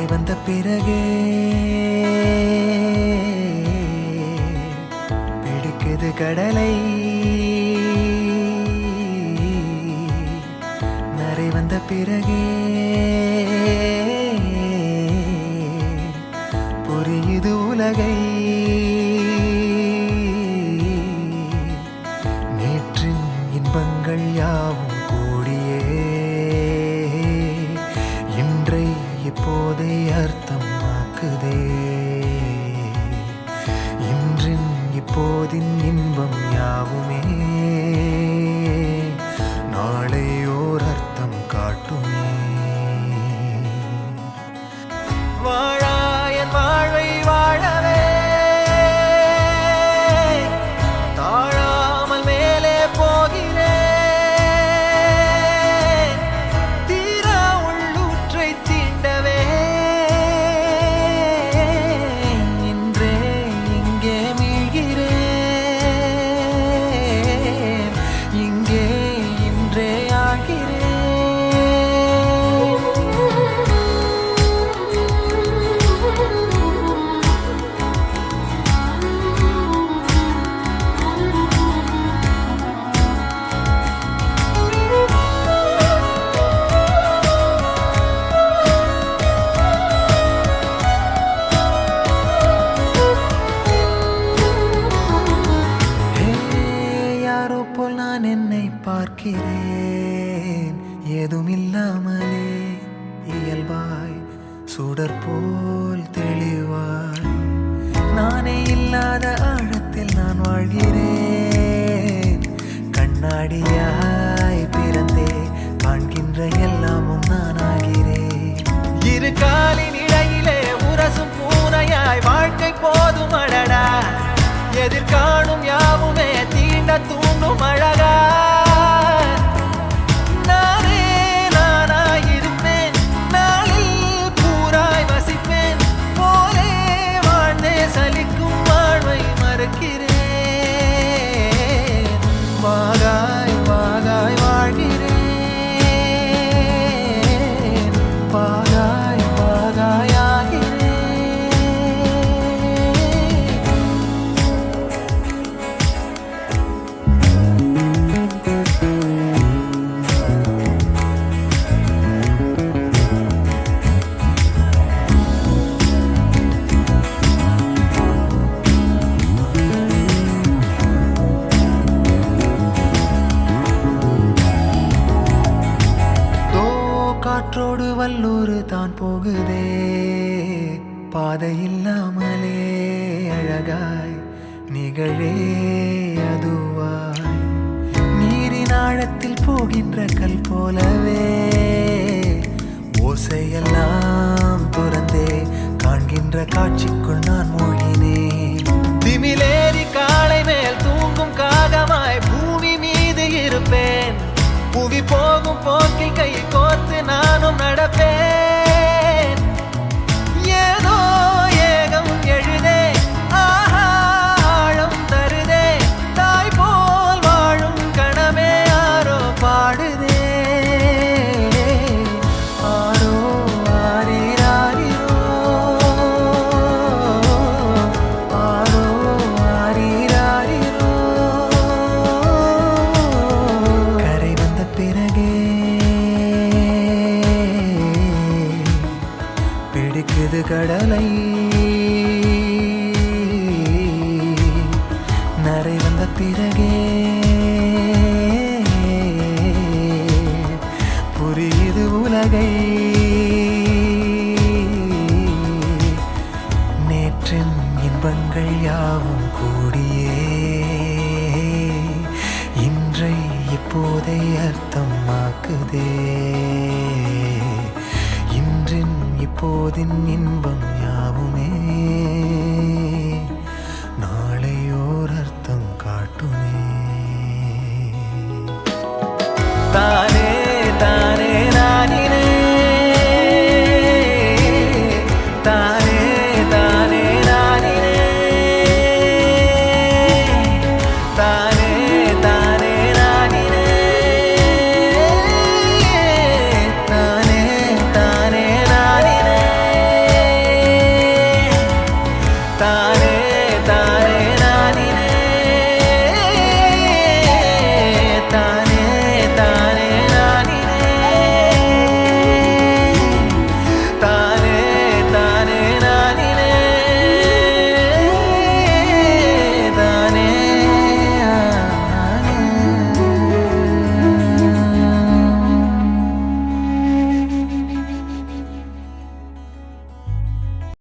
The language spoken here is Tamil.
வந்த பிறகே பிடிக்குது கடலை. நரை வந்த பிறகே புரியுது உலகை. நேற்றின் இன்பங்கள் யாவும் கூடியே இன்றை இப்போதை அர்த்தமாக்குதே. இன்றின் இப்போதின் இன்பம் யாவுமே நாளை ஓர் அர்த்தம் காட்டுமே. வாழாயன் வாழ்வை வாழவே தாழாமல் மேலே போகிறேன். தீரா உள்ளூற்றை தீண்டவே இன்றே இங்கே மீழ்கிறேன். இங்கே இன்றே ஆகிறேன். யாரோ போல் நான் என்னை பார்க்கிறேன். ஏதுமில்லாமலே இயல்பாய் சுடர் போல் தெளிவாய் நானே இல்லாத ஆழத்தில் நான் வாழ்கிறேன். கண்ணாடியாய் பிறந்தே காண்கின்ற எல்லாமும் நான் ஆகிறேன். இரு காலின் இடையிலே உரசும் பூனையாய் வாழ்க்கை போதும் அடடா. எதிர்காணும் யாவுமே தீண்ட தூண்டும் அழகா. நானே நானாயிருப்பேன். நாளில் பூராய் வசிப்பேன். போலே வாழ்ந்தே சலிக்கும் வாழ்வை மறுக்கிறேன். வாகாய் வாகாய் வாழ்கிறேன். வாகாய் வாகாய் ஆகிறேன். காற்றோடு வல்லூர் தான் போகுதே. பாதை இல்லாமலே அழகாய் நிகழே அதுவாய். நீரின் ஆழத்தில் போகின்ற கல் போலவே ஓசையெல்லாம் துறந்தே காண்கின்ற காட்சிக்குள் நான் மூழ்கினேன். திமிலேறி காலை மேல் தூங்கும் காகமாய் பூமி மீது இருப்பேன். புவி போகும் போக்கில் கை கோர்த்து நானும் நடப்பேன். ஏதோ ஏகம் எழுதே ஆஹா ஆழம் தருதே. தாய் போல் வாழும் கணமே ஆரோ பாடுதே. ஆரோ ஆரீராரோ ஆரோ ஆரீராரோ. கரை வந்த பிறகே பிடிக்குது கடலை. நரை வந்த பிறகே புரியுது உலகை. நேற்றின் இன்பங்கள் யாவும் கூடியே இன்றை இப்போதை அர்த்தமாக்குதே. இன்றின் இப்போதின் இன்பம்